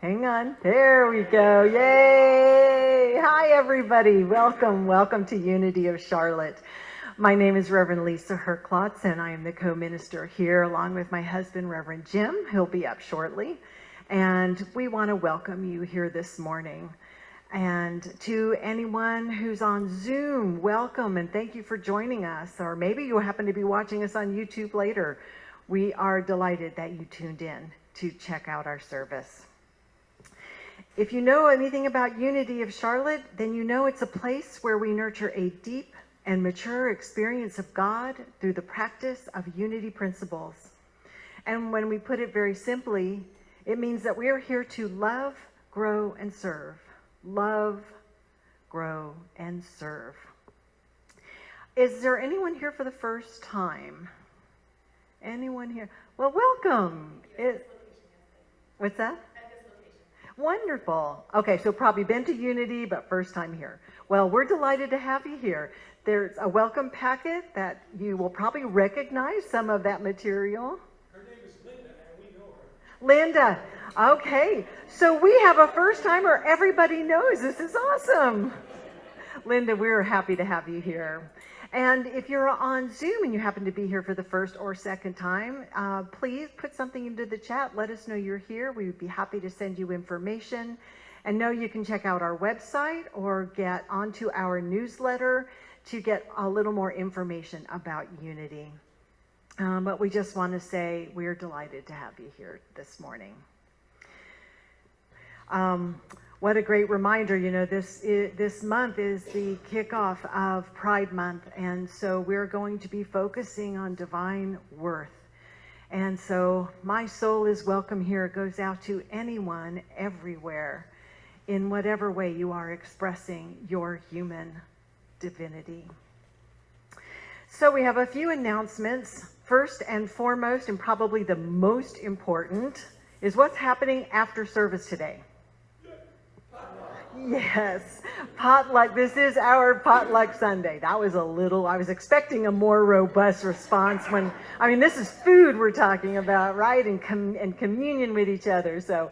Hang on. There we go. Yay! Hi, everybody. Welcome to Unity of Charlotte. My name is Reverend Lisa Herklotz, and I am the co-minister here along with my husband, Reverend Jim. He'll be up shortly. And we want to welcome you here this morning. And to anyone who's on Zoom, welcome and thank you for joining us. Or maybe you happen to be watching us on YouTube later. We are delighted that you tuned in to check out our service. If you know anything about Unity of Charlotte, then you know it's a place where we nurture a deep and mature experience of God through the practice of unity principles. And when we put it very simply, it means that we are here to love, grow, and serve. Love, grow, and serve. Is there anyone here for the first time? Anyone here? Well, welcome. What's that? Wonderful. Okay, so probably been to Unity, but first time here. Well, we're delighted to have you here. There's a welcome packet that you will probably recognize some of that material. Her name is Linda, and we know her. Linda. Okay, so we have a first timer. Everybody knows. This is awesome. Linda, we're happy to have you here. And if you're on Zoom and you happen to be here for the first or second time, please put something into the chat. Let us know you're here. We would be happy to send you information. And know you can check out our website or get onto our newsletter to get a little more information about Unity. But we just want to say we're delighted to have you here this morning. What a great reminder, you know, this month is the kickoff of Pride Month, and so we're going to be focusing on divine worth. And so my soul is welcome here. It goes out to anyone, everywhere, in whatever way you are expressing your human divinity. So we have a few announcements. First and foremost, and probably the most important, is what's happening after service today. Yes, potluck. This is our potluck Sunday. That was I was expecting a more robust response when, this is food we're talking about, right? And communion with each other. So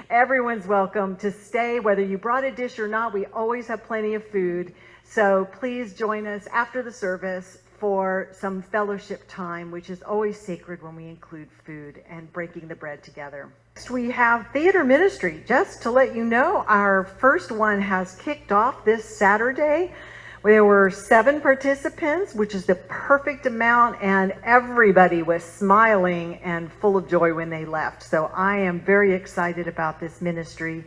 everyone's welcome to stay, whether you brought a dish or not. We always have plenty of food. So please join us after the service for some fellowship time, which is always sacred when we include food and breaking the bread together. Next, we have theater ministry. Just to let you know, our first one has kicked off this Saturday. There were 7 participants, which is the perfect amount, and everybody was smiling and full of joy when they left. So I am very excited about this ministry.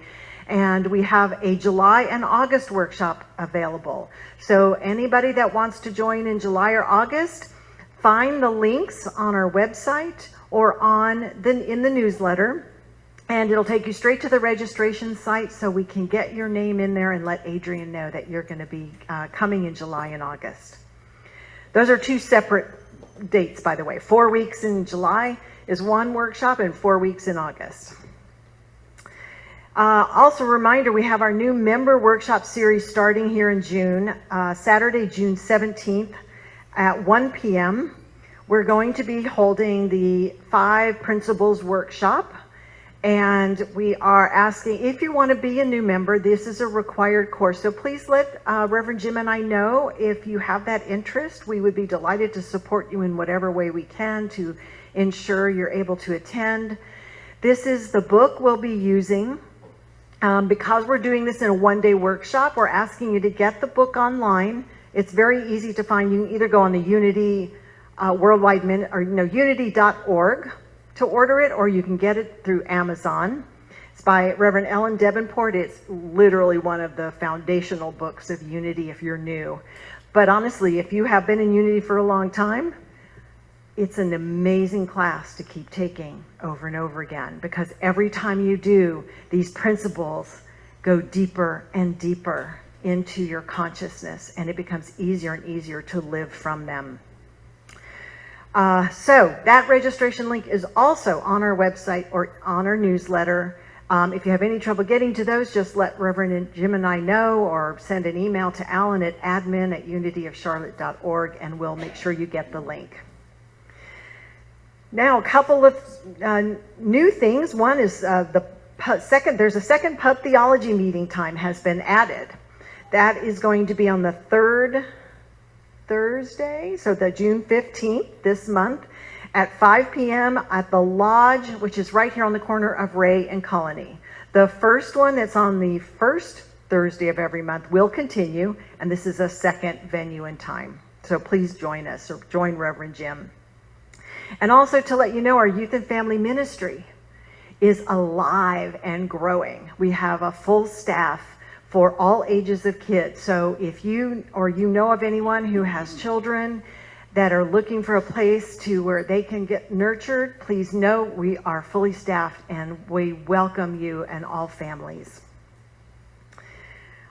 And we have a July and August workshop available. So anybody that wants to join in July or August, find the links on our website or in the newsletter, and it'll take you straight to the registration site so we can get your name in there and let Adrian know that you're going to be coming in July and August. Those are 2 separate dates, by the way. 4 weeks in July is one workshop and 4 weeks in August. Also a reminder, we have our new member workshop series starting here in June, Saturday, June 17th at 1 p.m. We're going to be holding the 5 principles workshop, and we are asking if you want to be a new member. This is a required course, so please let Reverend Jim and I know if you have that interest. We would be delighted to support you in whatever way we can to ensure you're able to attend. This is the book we'll be using. Because we're doing this in a one-day workshop, we're asking you to get the book online. It's very easy to find. You can either go on the Unity unity.org to order it, or you can get it through Amazon. It's by Reverend Ellen Davenport. It's literally one of the foundational books of Unity if you're new. But honestly, if you have been in Unity for a long time, it's an amazing class to keep taking over and over again, because every time you do, these principles go deeper and deeper into your consciousness, and it becomes easier and easier to live from them. So that registration link is also on our website or on our newsletter. If you have any trouble getting to those, just let Reverend Jim and I know, or send an email to Alan at admin@unityofcharlotte.org, and we'll make sure you get the link. Now, a couple of new things. One is the there's a second pub theology meeting time has been added. That is going to be on the third Thursday, so the June 15th this month at 5 p.m. at the Lodge, which is right here on the corner of Ray and Colony. The first one that's on the first Thursday of every month will continue, and this is a second venue and time. So please join us, or join Reverend Jim. And also to let you know, our youth and family ministry is alive and growing. We have a full staff for all ages of kids. So if you or you know of anyone who has children that are looking for a place to where they can get nurtured, please know we are fully staffed and we welcome you and all families.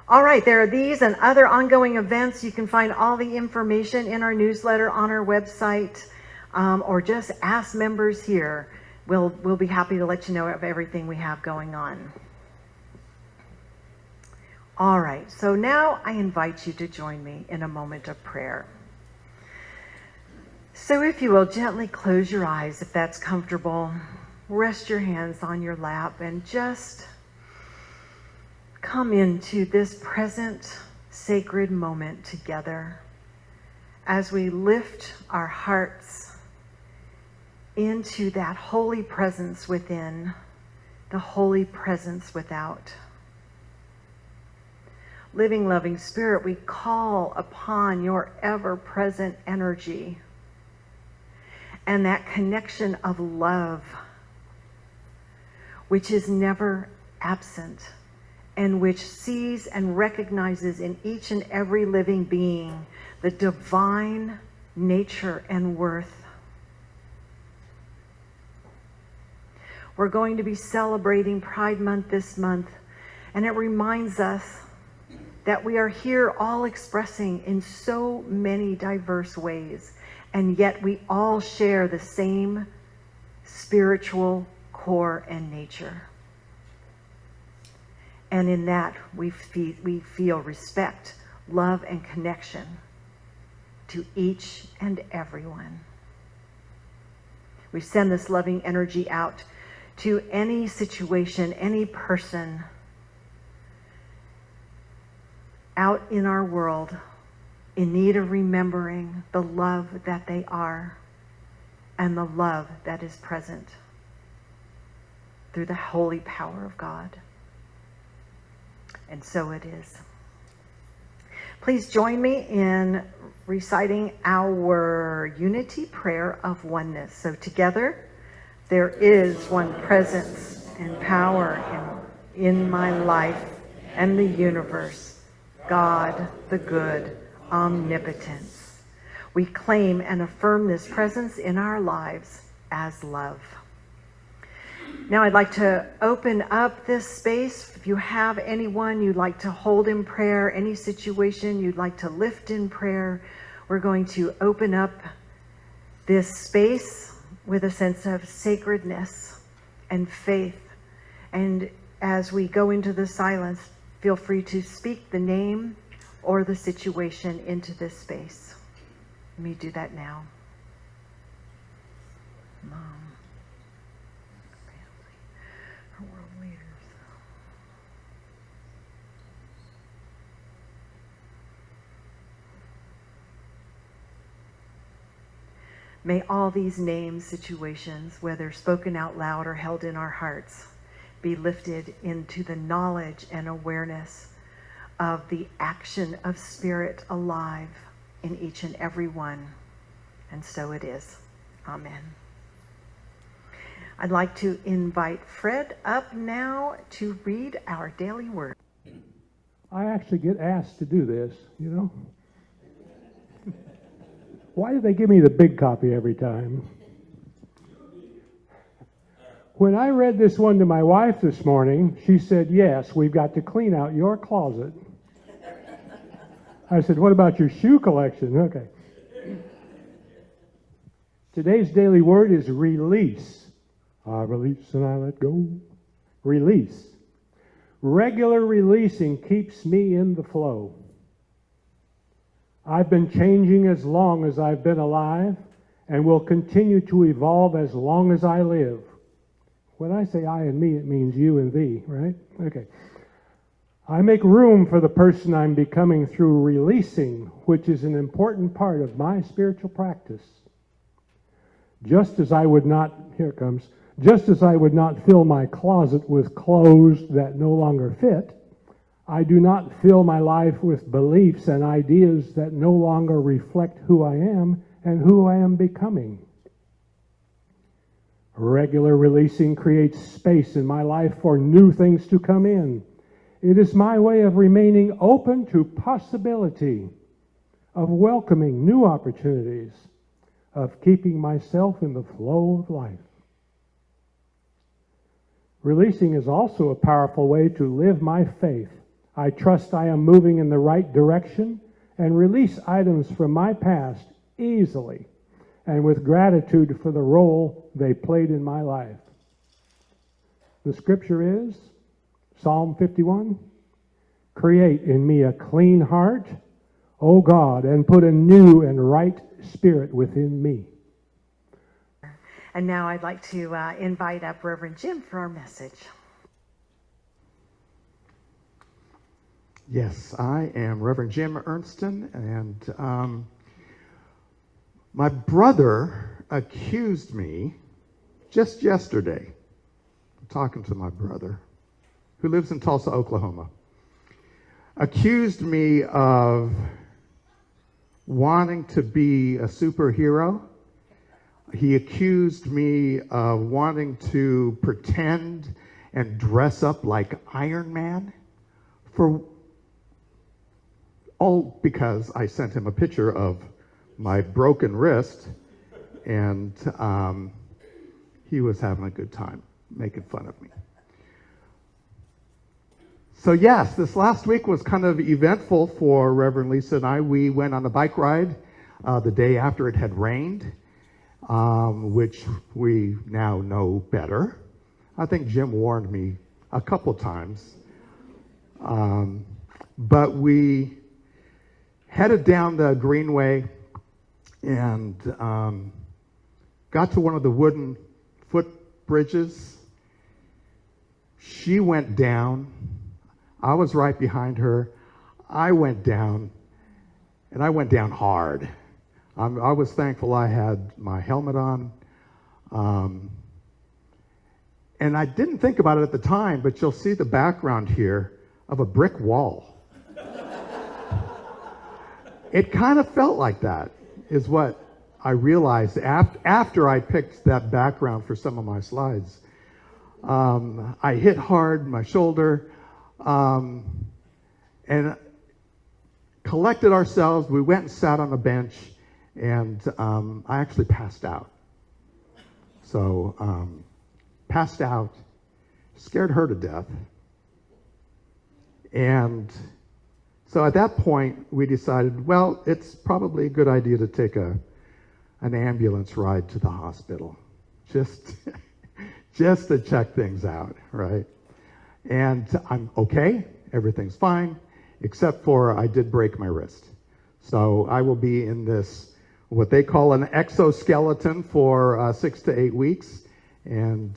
All right, there are these and other ongoing events. You can find all the information in our newsletter on our website, or just ask members here. We'll be happy to let you know of everything we have going on. All right, so now I invite you to join me in a moment of prayer. So if you will, gently close your eyes if that's comfortable. Rest your hands on your lap and just come into this present sacred moment together as we lift our hearts into that holy presence within, the holy presence without. Living, loving Spirit, we call upon your ever-present energy and that connection of love, which is never absent and which sees and recognizes in each and every living being the divine nature and worth. We're going to be celebrating Pride Month this month, and it reminds us that we are here all expressing in so many diverse ways, and yet we all share the same spiritual core and nature. And in that, we feel respect, love, and connection to each and everyone. We send this loving energy out to any situation, any person out in our world in need of remembering the love that they are and the love that is present through the holy power of God. And so it is. Please join me in reciting our unity prayer of oneness. So together, there is one presence and power in my life and the universe, God the good, omnipotence. We claim and affirm this presence in our lives as love. Now I'd like to open up this space. If you have anyone you'd like to hold in prayer, any situation you'd like to lift in prayer, we're going to open up this space with a sense of sacredness and faith. And as we go into the silence, feel free to speak the name or the situation into this space. Let me do that now. Mom. World leaders. May all these names, situations, whether spoken out loud or held in our hearts, be lifted into the knowledge and awareness of the action of Spirit alive in each and every one. And so it is. Amen. I'd like to invite Fred up now to read our daily word. I actually get asked to do this, you know. Why do they give me the big copy every time? When I read this one to my wife this morning, she said, yes, we've got to clean out your closet. I said, what about your shoe collection? Okay. Today's daily word is release. I release and I let go. Release. Regular releasing keeps me in the flow. I've been changing as long as I've been alive and will continue to evolve as long as I live. When I say I and me, it means you and thee, right? Okay. I make room for the person I'm becoming through releasing, which is an important part of my spiritual practice. Just as I would not, here it comes, just as I would not fill my closet with clothes that no longer fit, I do not fill my life with beliefs and ideas that no longer reflect who I am and who I am becoming. Regular releasing creates space in my life for new things to come in. It is my way of remaining open to possibility, of welcoming new opportunities, of keeping myself in the flow of life. Releasing is also a powerful way to live my faith. I trust I am moving in the right direction and release items from my past easily and with gratitude for the role they played in my life. The scripture is Psalm 51. Create in me a clean heart, O God, and put a new and right spirit within me. And now I'd like to invite up Reverend Jim for our message. Yes, I am Reverend Jim Ernstsen, and my brother accused me just yesterday. I'm talking to my brother, who lives in Tulsa, Oklahoma. Accused me of wanting to be a superhero. He accused me of wanting to pretend and dress up like Iron Man, all because I sent him a picture of my broken wrist, and he was having a good time making fun of me. So yes, this last week was kind of eventful for Reverend Lisa and I. We went on a bike ride the day after it had rained, which we now know better. I think Jim warned me a couple times. But we headed down the Greenway and got to one of the wooden footbridges. She went down. I was right behind her. I went down, and I went down hard. I was thankful I had my helmet on. And I didn't think about it at the time, but you'll see the background here of a brick wall. It kind of felt like that, is what I realized after I picked that background for some of my slides. I hit hard my shoulder, and collected ourselves. We went and sat on a bench, and I actually passed out. So, passed out, scared her to death. And so at that point, we decided, well, it's probably a good idea to take an ambulance ride to the hospital, just to check things out, right? And I'm okay, everything's fine, except for I did break my wrist. So I will be in this, what they call an exoskeleton for 6 to 8 weeks, and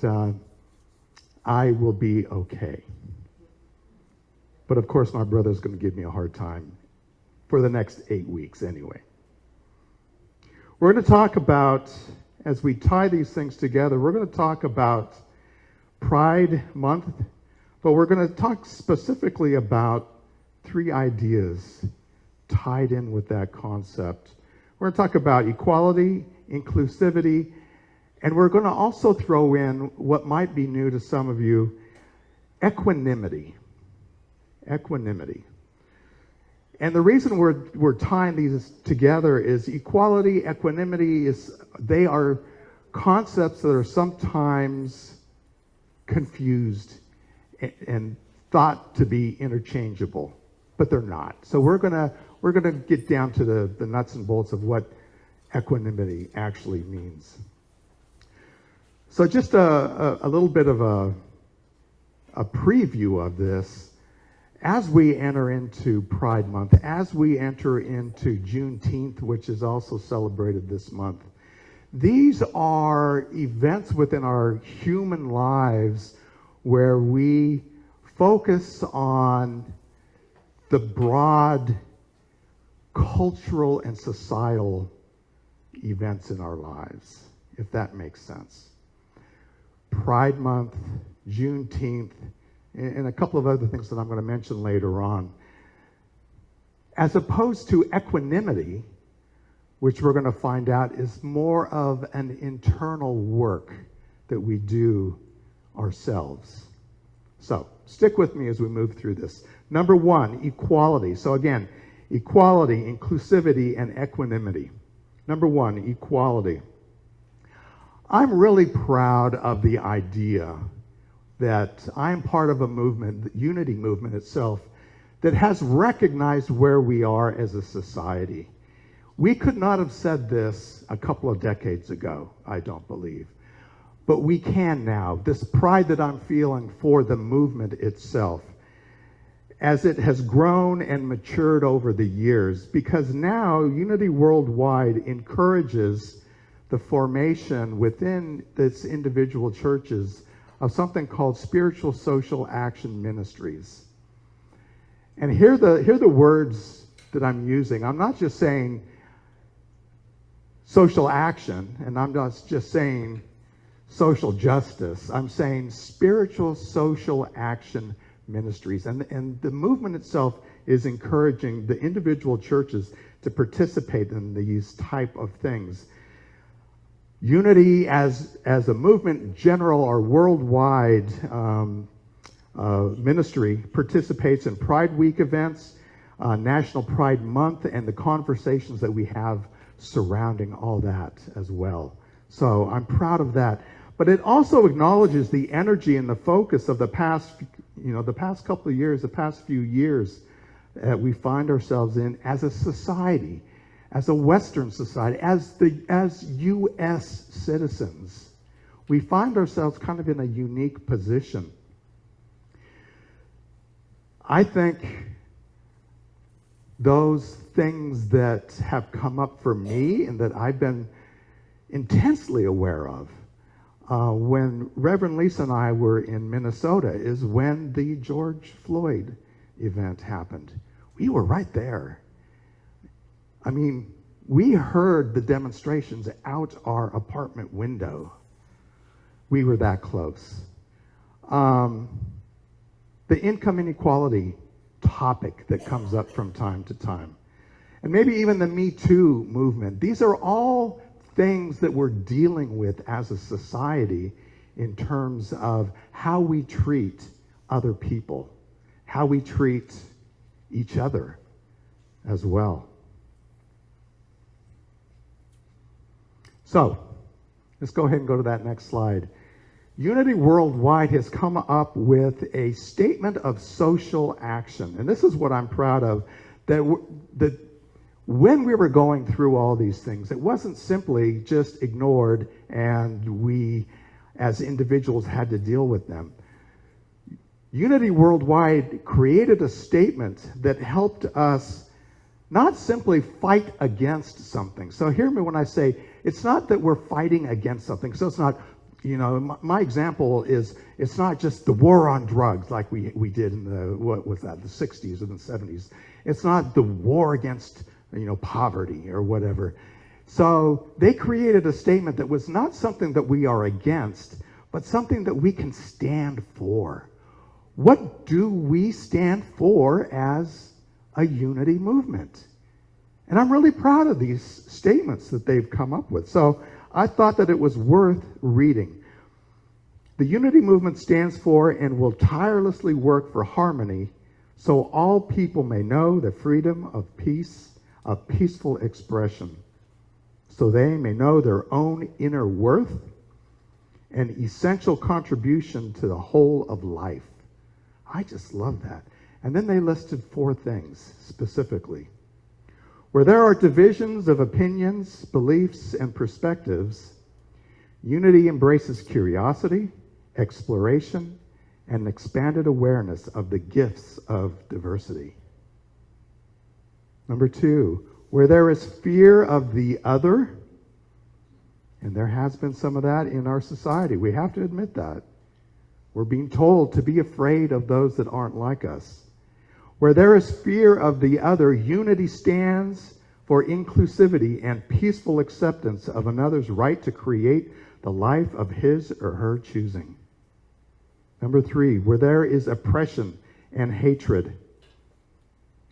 I will be okay. But of course, my brother's going to give me a hard time for the next 8 weeks anyway. We're going to talk about, as we tie these things together, we're going to talk about Pride Month, but we're going to talk specifically about 3 ideas tied in with that concept. We're going to talk about equality, inclusivity, and we're going to also throw in what might be new to some of you, equanimity. Equanimity. And the reason we're tying these together is equality, equanimity, they are concepts that are sometimes confused and thought to be interchangeable, but they're not. So we're gonna get down to the nuts and bolts of what equanimity actually means. So just a little bit of a preview of this. As we enter into Pride Month, as we enter into Juneteenth, which is also celebrated this month, These are events within our human lives where we focus on the broad cultural and societal events in our lives, if that makes sense. Pride Month, Juneteenth, and a couple of other things that I'm going to mention later on. As opposed to equanimity, which we're going to find out is more of an internal work that we do ourselves. So, stick with me as we move through this. Number one, equality. So again, equality, inclusivity, and equanimity. Number one, equality. I'm really proud of the idea that I'm part of a movement, the unity movement itself, that has recognized where we are as a society. We could not have said this a couple of decades ago, I don't believe. But we can now. This pride that I'm feeling for the movement itself, as it has grown and matured over the years, because now Unity Worldwide encourages the formation within its individual churches of something called spiritual social action ministries. And here are the words that I'm using. I'm not just saying social action, and I'm not just saying social justice. I'm saying spiritual social action ministries. And the movement itself is encouraging the individual churches to participate in these type of things. Unity as a movement, general or worldwide ministry, participates in Pride Week events, National Pride Month, and the conversations that we have surrounding all that as well. So I'm proud of that. But it also acknowledges the energy and the focus of the past couple of years, the past few years that we find ourselves in as a society, as a Western society, as U.S. citizens. We find ourselves kind of in a unique position. I think those things that have come up for me and that I've been intensely aware of when Reverend Lisa and I were in Minnesota is when the George Floyd event happened. We were right there. I mean, we heard the demonstrations out our apartment window. We were that close. The income inequality topic that comes up from time to time. And maybe even the Me Too movement. These are all things that we're dealing with as a society in terms of how we treat other people, how we treat each other as well. So, let's go ahead and go to that next slide. Unity Worldwide has come up with a statement of social action. And this is what I'm proud of, that when we were going through all these things, it wasn't simply just ignored and we as individuals had to deal with them. Unity Worldwide created a statement that helped us not simply fight against something. So hear me when I say, it's not that we're fighting against something. So it's not, my example is, it's not just the war on drugs like we did in the 60s or the 70s. It's not the war against poverty or whatever. So they created a statement that was not something that we are against, but something that we can stand for. What do we stand for as a unity movement? And I'm really proud of these statements that they've come up with. So I thought that it was worth reading. The unity movement stands for and will tirelessly work for harmony so all people may know the freedom of peace, of peaceful expression, so they may know their own inner worth and essential contribution to the whole of life. I just love that. And then they listed 4 things specifically. Where there are divisions of opinions, beliefs, and perspectives, unity embraces curiosity, exploration, and expanded awareness of the gifts of diversity. Number 2, where there is fear of the other And there has been some of that in our society. We have to admit that. We're being told to be afraid of those that aren't like us. Where there is fear of the other, unity stands for inclusivity and peaceful acceptance of another's right to create the life of his or her choosing. Number 3, where there is oppression and hatred,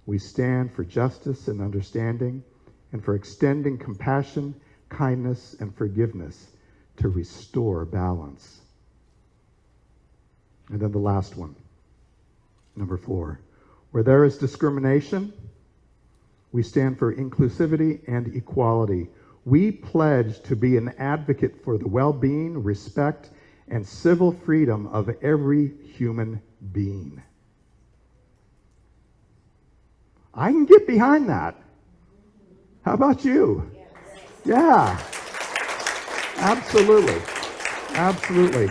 we stand for justice and understanding and for extending compassion, kindness, and forgiveness to restore balance. And then the last one, number 4. Where there is discrimination, we stand for inclusivity and equality. We pledge to be an advocate for the well-being, respect, and civil freedom of every human being. I can get behind that. How about you? Yeah. Absolutely. Absolutely.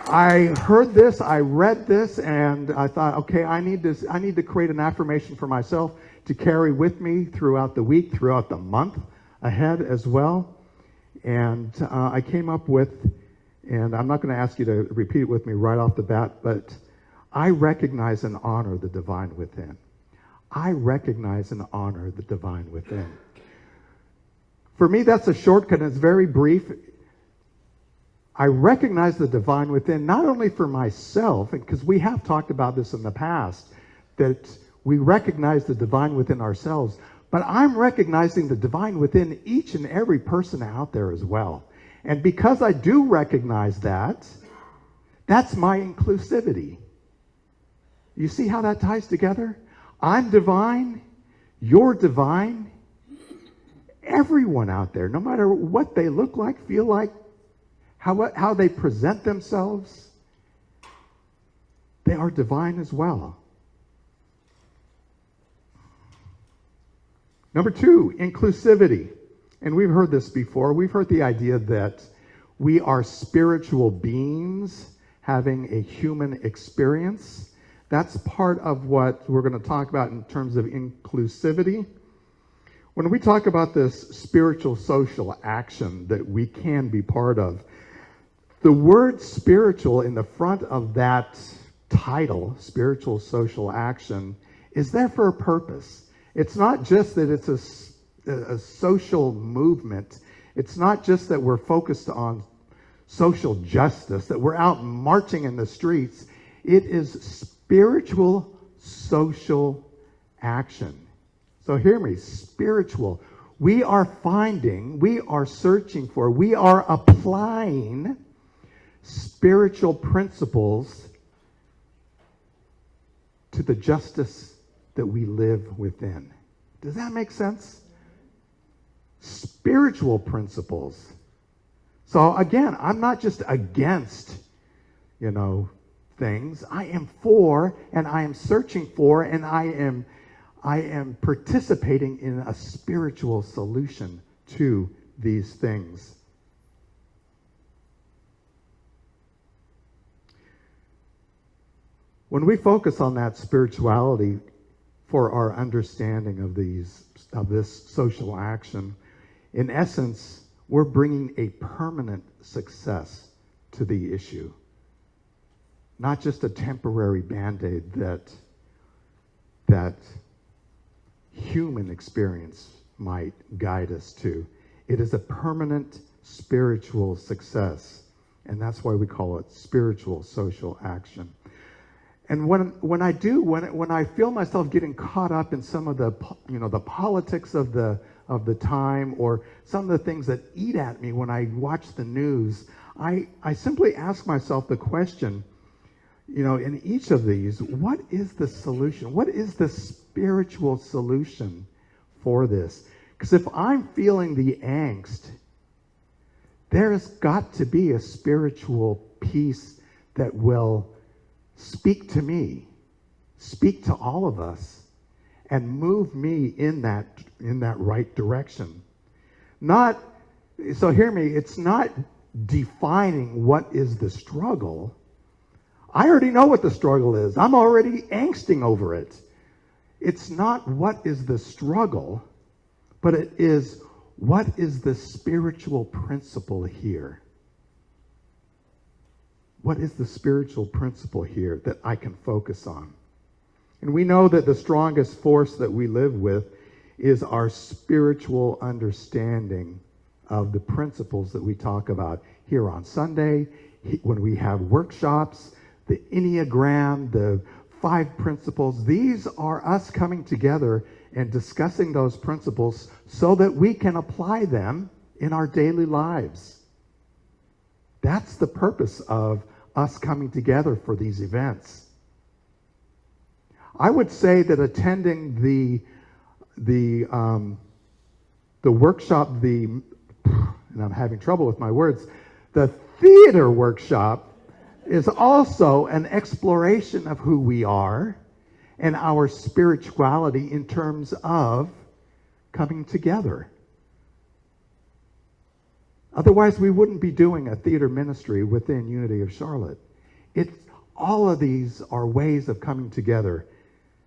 I heard this, I read this, and I thought, okay, I need to create an affirmation for myself to carry with me throughout the week, throughout the month ahead as well. And I came up with, and I'm not going to ask you to repeat it with me right off the bat, but I recognize and honor the divine within. I recognize and honor the divine within. For me, that's a shortcut, and it's very brief. I recognize the divine within, not only for myself, because we have talked about this in the past, that we recognize the divine within ourselves, but I'm recognizing the divine within each and every person out there as well. And because I do recognize that, that's my inclusivity. You see how that ties together? I'm divine, you're divine. Everyone out there, no matter what they look like, feel like, how they present themselves, they are divine as well. Number 2, inclusivity. And we've heard this before. We've heard the idea that we are spiritual beings having a human experience. That's part of what we're going to talk about in terms of inclusivity. When we talk about this spiritual social action that we can be part of, the word spiritual in the front of that title, spiritual social action, is there for a purpose. It's not just that it's a social movement. It's not just that we're focused on social justice, that we're out marching in the streets. It is spiritual social action. So hear me, spiritual. We are finding, we are searching for, we are applying spiritual principles to the justice that we live within. Does that make sense? Spiritual principles. So again, I'm not just against, things. I am for, and I am searching for, and I am participating in a spiritual solution to these things. When we focus on that spirituality for our understanding of this social action, in essence, we're bringing a permanent success to the issue. Not just a temporary band-aid that human experience might guide us to. It is a permanent spiritual success, and that's why we call it spiritual social action. And when I feel myself getting caught up in some of the politics of the time, or some of the things that eat at me when I watch the news, I simply ask myself the question, in each of these, what is the solution? What is the spiritual solution for this? Because if I'm feeling the angst, there's got to be a spiritual piece that will speak to me, speak to all of us, and move me in that right direction. So hear me, it's not defining what is the struggle. I already know what the struggle is. I'm already angsting over it. It's not what is the struggle, but it is what is the spiritual principle here? What is the spiritual principle here that I can focus on? And we know that the strongest force that we live with is our spiritual understanding of the principles that we talk about here on Sunday, when we have workshops, the Enneagram, the 5 principles. These are us coming together and discussing those principles so that we can apply them in our daily lives. That's the purpose of us coming together for these events. I would say that attending the workshop, and I'm having trouble with my words, the theater workshop is also an exploration of who we are and our spirituality in terms of coming together. Otherwise, we wouldn't be doing a theater ministry within Unity of Charlotte. All of these are ways of coming together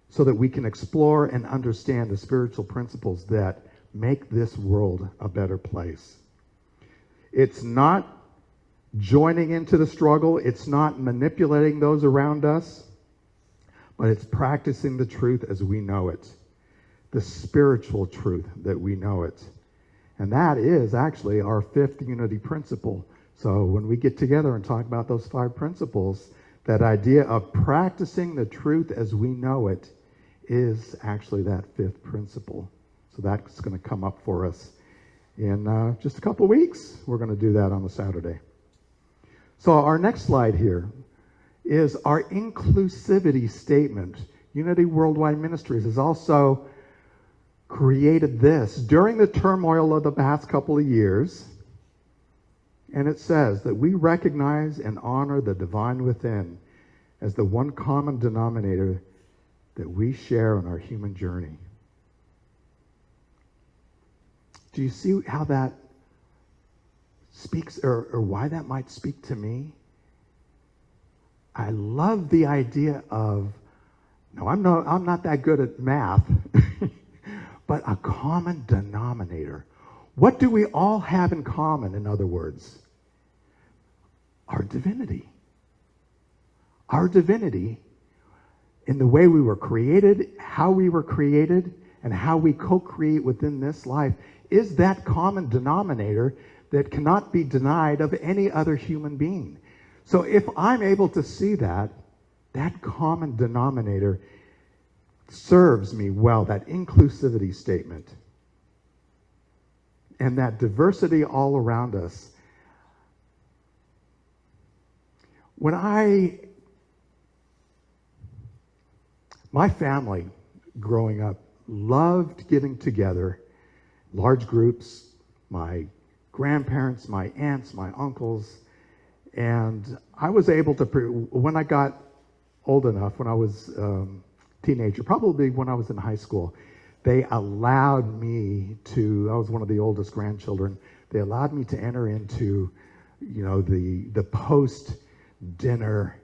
so that we can explore and understand the spiritual principles that make this world a better place. It's not joining into the struggle. It's not manipulating those around us, but it's practicing the truth as we know it, the spiritual truth that we know it. And that is actually our 5th unity principle. So when we get together and talk about those 5 principles, that idea of practicing the truth as we know it is actually that 5th principle. So that's going to come up for us in just a couple of weeks. We're going to do that on a Saturday. So our next slide here is our inclusivity statement. Unity Worldwide Ministries has also created this during the turmoil of the past couple of years. And it says that we recognize and honor the divine within as the one common denominator that we share on our human journey. Do you see how that speaks, or why that might speak to me? I love the idea of, no, I'm not that good at math, but a common denominator. What do we all have in common, in other words? Our divinity. Our divinity in the way we were created, how we were created, and how we co-create within this life is that common denominator that cannot be denied of any other human being. So if I'm able to see that, that common denominator serves me well, that inclusivity statement. And that diversity all around us. My family growing up loved getting together, large groups, my grandparents, my aunts, my uncles, and I was able to, when I got old enough, when I was a teenager, probably when I was in high school, they allowed me to, I was one of the oldest grandchildren, they allowed me to enter into, the post-dinner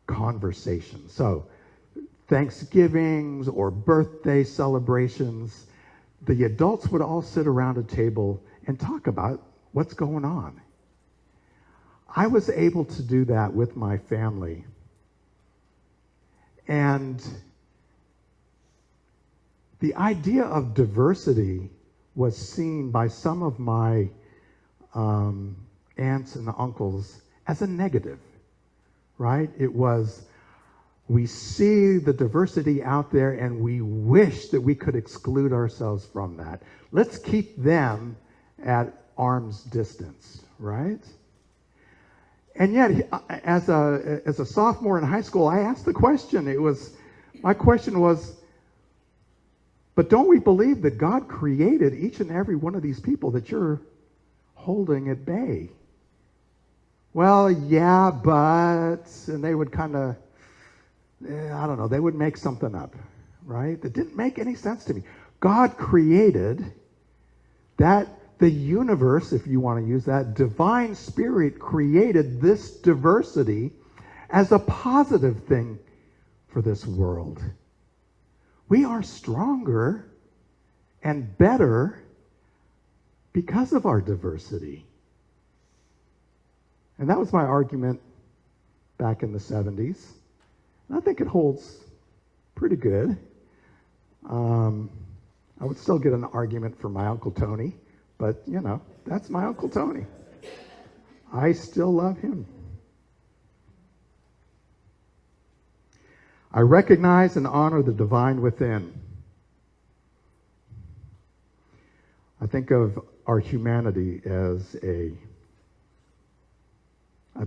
conversation. So Thanksgivings or birthday celebrations, the adults would all sit around a table and talk about what's going on. I was able to do that with my family. And the idea of diversity was seen by some of my aunts and uncles as a negative, right? It was, we see the diversity out there and we wish that we could exclude ourselves from that. Let's keep them at arm's distance, right? And yet, as a sophomore in high school, I asked the question. My question was, but don't we believe that God created each and every one of these people that you're holding at bay? Well, yeah, but, and they would kind of, I don't know, they would make something up, right? That didn't make any sense to me. God created that, the universe, if you want to use that, divine spirit created this diversity as a positive thing for this world. We are stronger and better because of our diversity. And that was my argument back in the 70s. And I think it holds pretty good. I would still get an argument from my Uncle Tony, but you know, that's my Uncle Tony. I still love him. I recognize and honor the divine within. I think of our humanity as a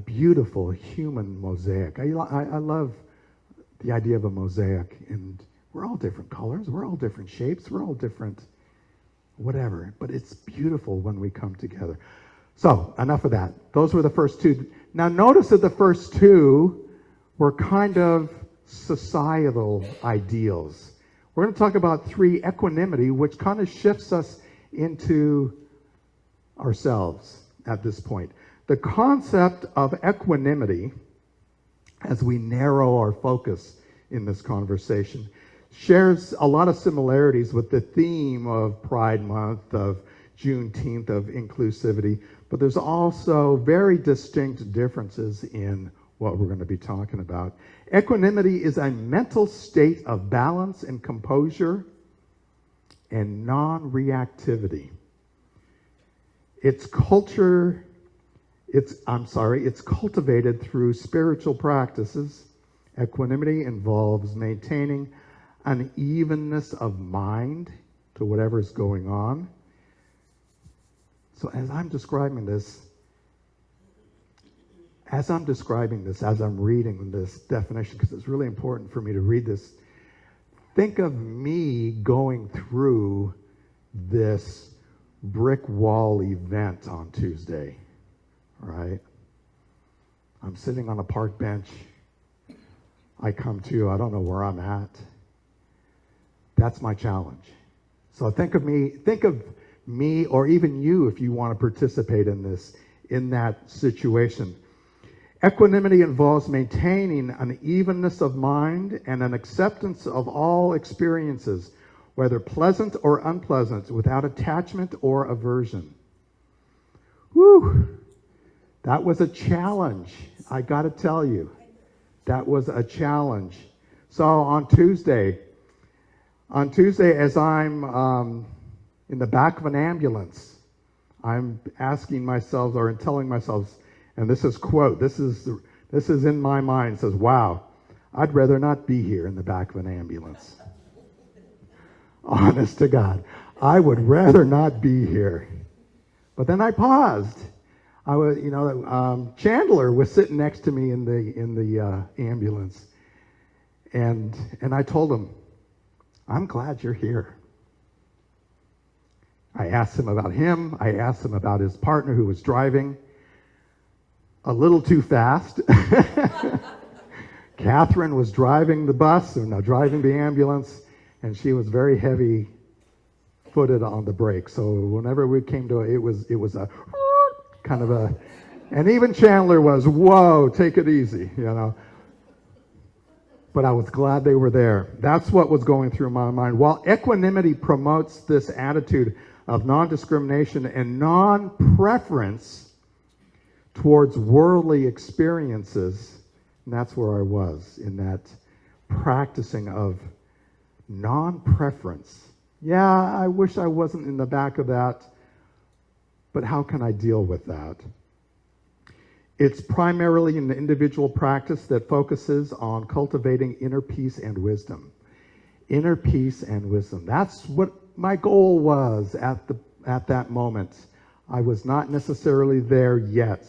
beautiful human mosaic. I love the idea of a mosaic, and we're all different colors, we're all different shapes, we're all different whatever, but it's beautiful when we come together. So, enough of that. Those were the first two. Now notice that the first two were kind of societal ideals. We're going to talk about 3, equanimity, which kind of shifts us into ourselves at this point. The concept of equanimity, as we narrow our focus in this conversation, shares a lot of similarities with the theme of Pride Month, of Juneteenth, of inclusivity, but there's also very distinct differences in what we're going to be talking about. Equanimity is a mental state of balance and composure and non-reactivity. It's cultivated through spiritual practices. Equanimity involves maintaining an evenness of mind to whatever's going on. So as I'm describing this, as I'm reading this definition, because it's really important for me to read this, think of me going through this brick wall event on Tuesday, right? I'm sitting on a park bench. I come to, I don't know where I'm at. That's my challenge. So think of me, or even you if you want to participate in this, in that situation. Equanimity involves maintaining an evenness of mind and an acceptance of all experiences, whether pleasant or unpleasant, without attachment or aversion. Whew! That was a challenge. I got to tell you, that was a challenge. So on Tuesday, as I'm in the back of an ambulance, I'm asking myself, or telling myself, and this is quote, this is in my mind, says, wow, I'd rather not be here in the back of an ambulance. Honest to God, I would rather not be here. But then I paused. I was, Chandler was sitting next to me in the ambulance, and I told him, I'm glad you're here. I asked him about him. I asked him about his partner who was driving a little too fast. Catherine was driving the bus, or no, driving the ambulance, and she was very heavy-footed on the brake. So whenever we came to it was a kind of a, and even Chandler was, whoa, take it easy, But I was glad they were there. That's what was going through my mind. While equanimity promotes this attitude of non-discrimination and non-preference towards worldly experiences, and that's where I was, in that practicing of non-preference. Yeah, I wish I wasn't in the back of that, but how can I deal with that? It's primarily an individual practice that focuses on cultivating inner peace and wisdom. Inner peace and wisdom. That's what my goal was at that moment. I was not necessarily there yet.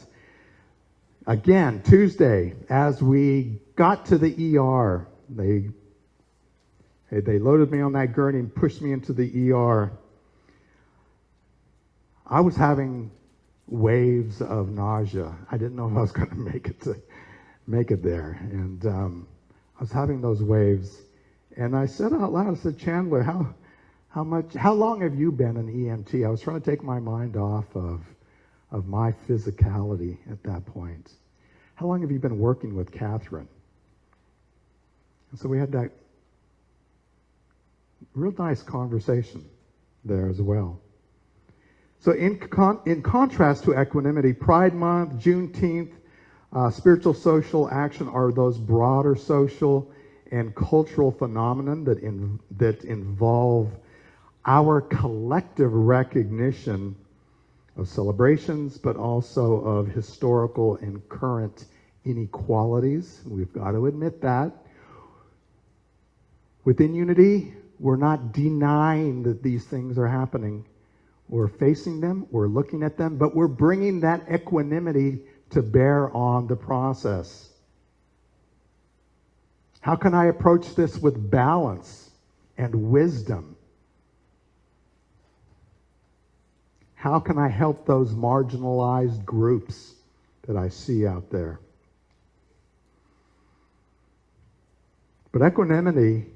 Again, Tuesday, as we got to the ER, they loaded me on that gurney and pushed me into the ER. I was having waves of nausea. I didn't know if I was going to make it there, and I was having those waves. And I said out loud, I said, Chandler, how long have you been an EMT? I was trying to take my mind off of my physicality at that point. How long have you been working with Catherine? And so we had that real nice conversation there as well. So in contrast to equanimity, Pride Month, Juneteenth, spiritual social action are those broader social and cultural phenomenon that involve our collective recognition of celebrations, but also of historical and current inequalities. We've got to admit that. Within unity, we're not denying that these things are happening. We're facing them, we're looking at them, but we're bringing that equanimity to bear on the process. How can I approach this with balance and wisdom? How can I help those marginalized groups that I see out there? But equanimity,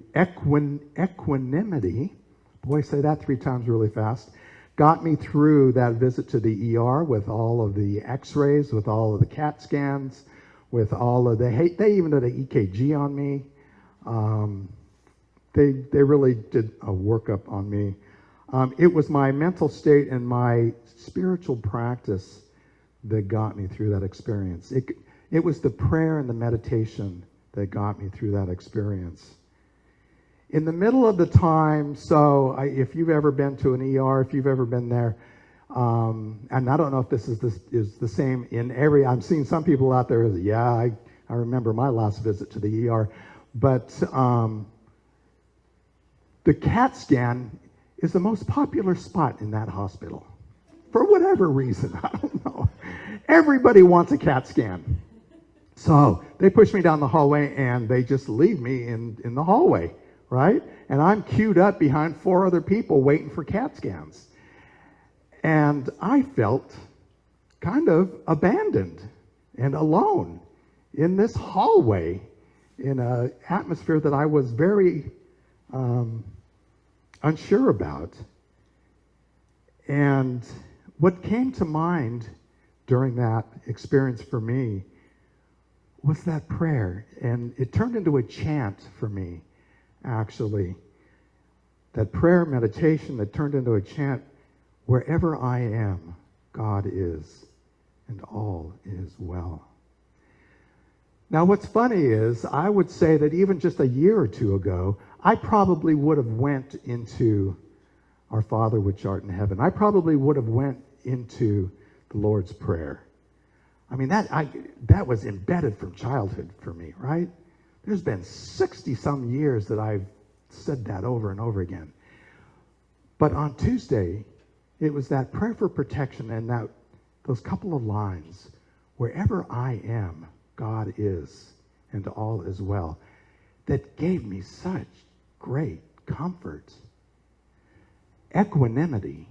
boy, say that 3 times really fast, got me through that visit to the ER with all of the x-rays, with all of the CAT scans, with all of the, they even did an EKG on me. They really did a workup on me. It was my mental state and my spiritual practice that got me through that experience. It was the prayer and the meditation that got me through that experience. In the middle of the time, if you've ever been to an ER, if you've ever been there, and I don't know if this is the same in every, I'm seeing some people out there, yeah, I remember my last visit to the ER, but the CAT scan is the most popular spot in that hospital. For whatever reason, I don't know. Everybody wants a CAT scan. So they push me down the hallway and they just leave me in the hallway, right? And I'm queued up behind 4 other people waiting for CAT scans. And I felt kind of abandoned and alone in this hallway in an atmosphere that I was very unsure about. And what came to mind during that experience for me was that prayer. And it turned into a chant for me, actually. That prayer meditation that turned into a chant, wherever I am, God is, and all is well. Now, what's funny is, I would say that even just a year or 2 ago, I probably would have went into Our Father which art in heaven. I probably would have went into the Lord's Prayer. I mean, that was embedded from childhood for me, right? There's been 60-some years that I've said that over and over again. But on Tuesday, it was that prayer for protection and those couple of lines, wherever I am, God is, and all is well, that gave me such great comfort. Equanimity,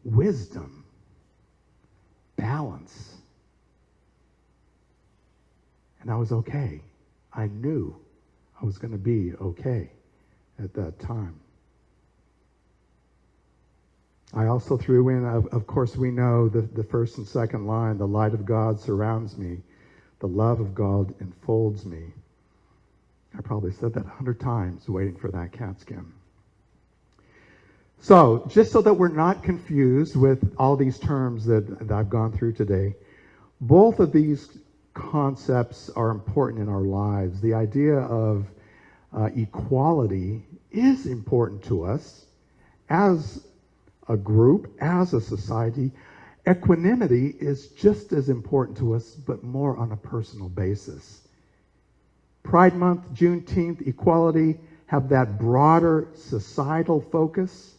wisdom, balance. And I was okay. I knew I was going to be okay at that time. I also threw in, of course, we know the first and second line, the light of God surrounds me. The love of God enfolds me. I probably said that 100 times waiting for that CAT scan. So, just so that we're not confused with all these terms that I've gone through today, both of these concepts are important in our lives. The idea of equality is important to us as a group, as a society. Equanimity is just as important to us, but more on a personal basis. Pride Month, Juneteenth, equality have that broader societal focus.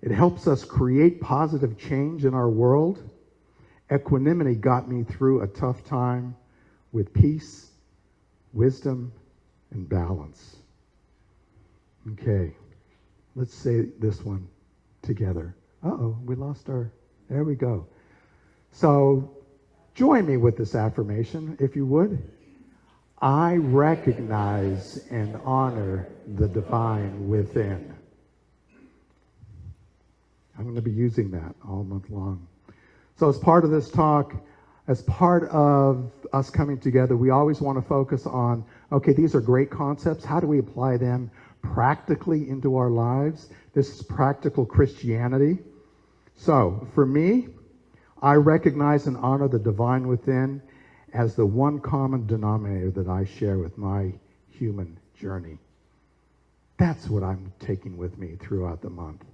It helps us create positive change in our world. Equanimity got me through a tough time with peace, wisdom, and balance. Okay, let's say this one together. Uh-oh, we lost our... There we go. So join me with this affirmation, if you would. I recognize and honor the divine within. I'm going to be using that all month long. So as part of this talk, as part of us coming together, we always want to focus on, okay, these are great concepts. How do we apply them practically into our lives? This is practical Christianity. So, for me, I recognize and honor the divine within as the one common denominator that I share with my human journey. That's what I'm taking with me throughout the month.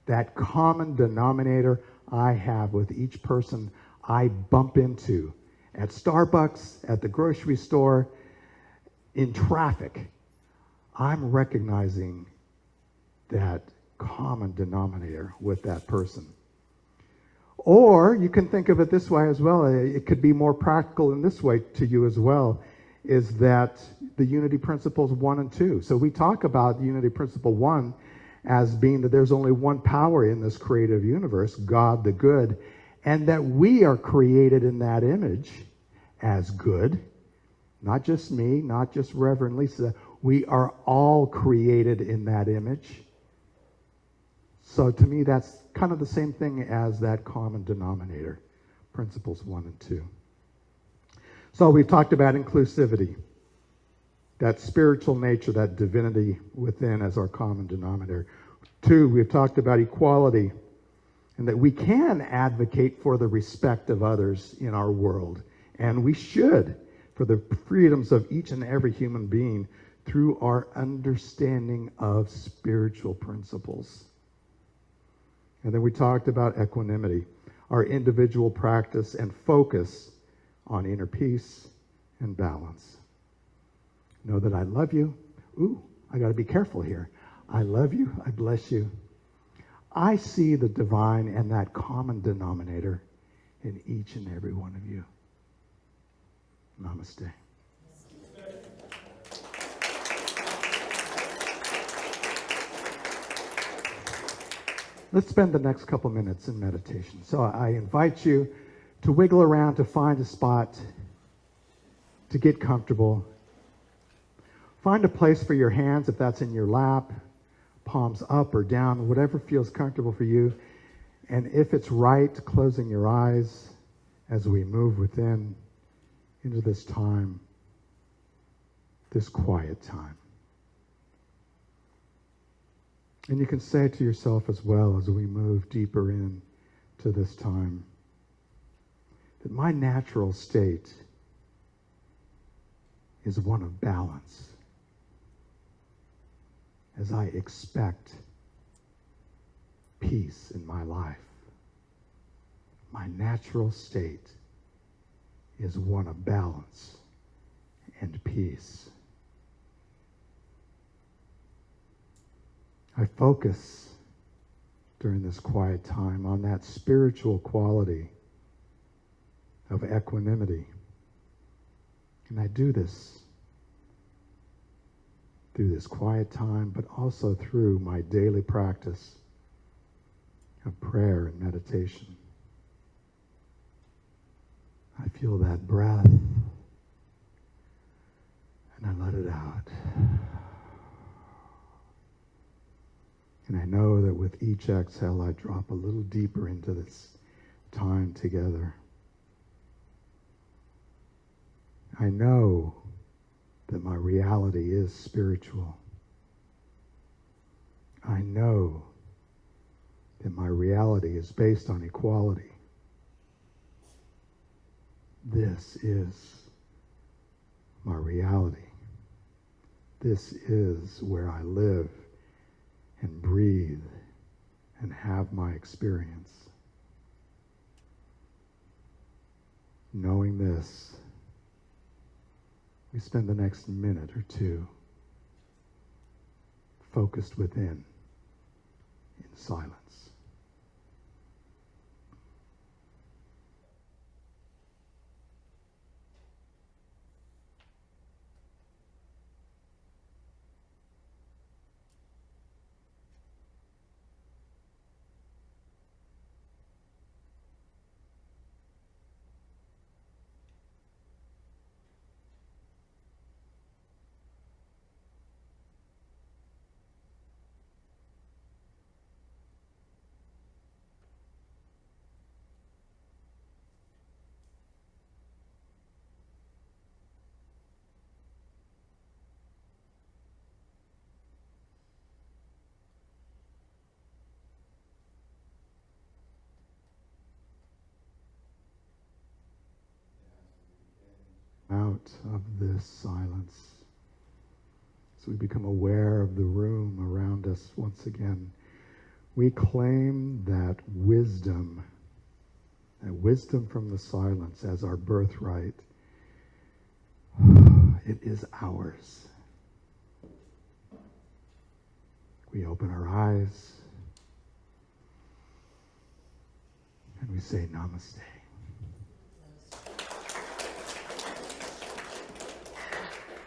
That common denominator I have with each person I bump into at Starbucks, at the grocery store, in traffic. I'm recognizing that common denominator with that person. Or you can think of it this way as well. It could be more practical in this way to you as well, is that the unity principles 1 and 2. So we talk about unity principle 1 as being that there's only one power in this creative universe, God the good, and that we are created in that image as good. Not just me, not just Reverend Lisa. We are all created in that image. So to me, that's kind of the same thing as that common denominator, principles 1 and 2. So we've talked about inclusivity, that spiritual nature, that divinity within as our common denominator. 2, we've talked about equality, and that we can advocate for the respect of others in our world, and we should, for the freedoms of each and every human being through our understanding of spiritual principles. And then we talked about equanimity, our individual practice and focus on inner peace and balance. Know that I love you. Ooh, I got to be careful here. I love you. I bless you. I see the divine and that common denominator in each and every one of you. Namaste. Let's spend the next couple minutes in meditation. So I invite you to wiggle around, to find a spot, to get comfortable. Find a place for your hands, if that's in your lap, palms up or down, whatever feels comfortable for you. And if it's right, closing your eyes as we move within into this time, this quiet time. And you can say to yourself as well as we move deeper in to this time, that my natural state is one of balance, as I expect peace in my life. My natural state is one of balance and peace. I focus during this quiet time on that spiritual quality of equanimity. And I do this through this quiet time, but also through my daily practice of prayer and meditation. I feel that breath, and I let it out. And I know that with each exhale, I drop a little deeper into this time together. I know that my reality is spiritual. I know that my reality is based on equality. This is my reality. This is where I live and breathe and have my experience. Knowing this, we spend the next minute or two focused within in silence. out of this silence. As we become aware of the room around us once again, we claim that wisdom from the silence as our birthright. It is ours. We open our eyes and we say namaste.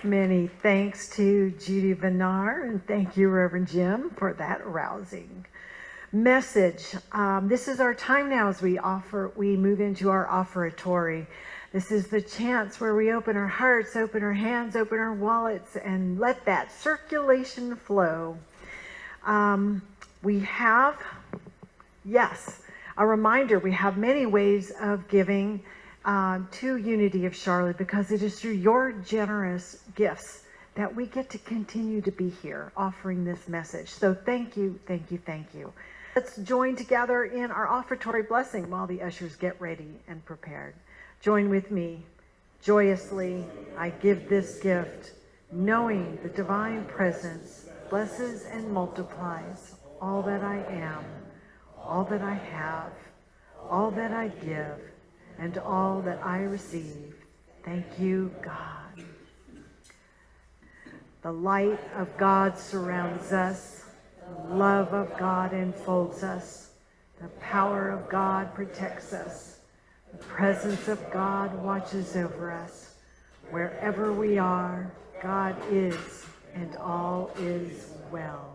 Many thanks to Judy Vinar, and thank you, Reverend Jim, for that rousing message. This is our time now as we move into our offertory. This is the chance where we open our hearts, open our hands, open our wallets, and let that circulation flow. We have, yes, a reminder, we have many ways of giving to Unity of Charlotte, because it is through your generous gifts that we get to continue to be here offering this message. So thank you, thank you, thank you. Let's join together in our offertory blessing while the ushers get ready and prepared. Join with me. Joyously, I give this gift, knowing the divine presence blesses and multiplies all that I am, all that I have, all that I give, and all that I receive. Thank you, God. The light of God surrounds us. The love of God enfolds us. The power of God protects us. The presence of God watches over us. Wherever we are, God is, and all is well.